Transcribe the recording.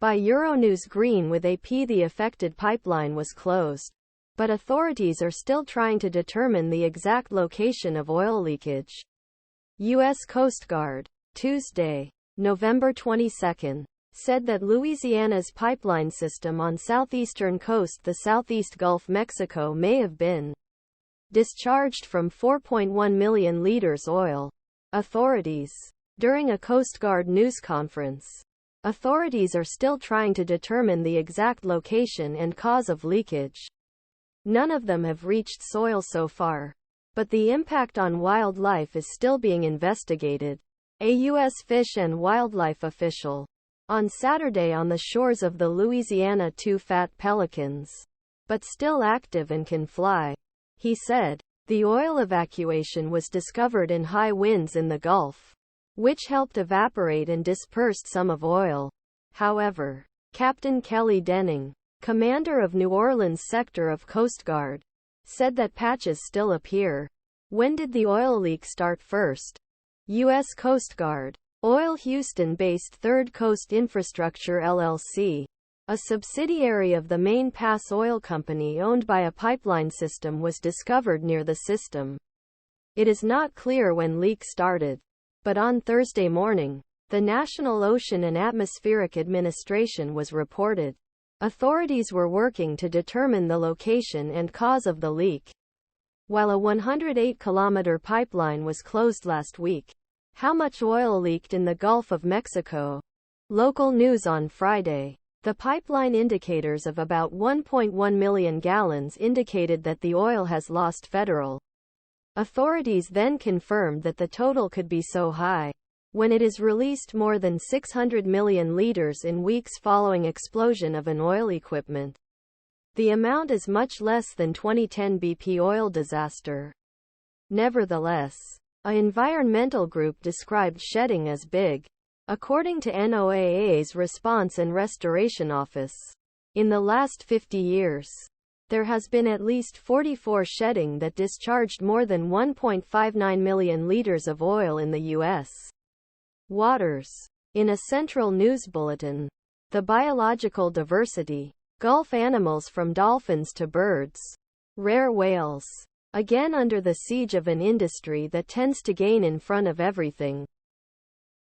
By Euronews Green with AP, the affected pipeline was closed, but authorities are still trying to determine the exact location of oil leakage. U.S. Coast Guard, Tuesday, November 22, said that Louisiana's pipeline system on southeastern coast, the Southeast Gulf Mexico, may have been discharged from 4.1 million liters oil. Authorities. During a Coast Guard news conference, authorities are still trying to determine the exact location and cause of leakage. None of them have reached soil so far, but the impact on wildlife is still being investigated. A U.S. Fish and Wildlife official on Saturday on the shores of the Louisiana, 2 fat pelicans, but still active and can fly. He said, the oil evacuation was discovered in high winds in the Gulf, which helped evaporate and dispersed some of oil. However, Captain Kelly Denning, commander of New Orleans sector of Coast Guard, said that patches still appear. When did the oil leak start first? U.S. Coast Guard. Oil Houston-based Third Coast Infrastructure LLC, a subsidiary of the Main Pass Oil Company owned by a pipeline system, was discovered near the system. It is not clear when leak started, but on Thursday morning, the National Ocean and Atmospheric Administration was reported. Authorities were working to determine the location and cause of the leak. While a 108-kilometer pipeline was closed last week, how much oil leaked in the Gulf of Mexico? Local news on Friday. The pipeline indicators of about 1.1 million gallons indicated that the oil has lost federal. Authorities then confirmed that the total could be so high when it is released more than 600 million liters in weeks following explosion of an oil equipment. The amount is much less than 2010 BP oil disaster. Nevertheless, an environmental group described shedding as big. According to NOAA's Response and Restoration Office, in the last 50 years, there has been at least 44 shedding that discharged more than 1.59 million liters of oil in the U.S. waters. In a central news bulletin, the biological diversity, Gulf animals from dolphins to birds, rare whales, again under the siege of an industry that tends to gain in front of everything.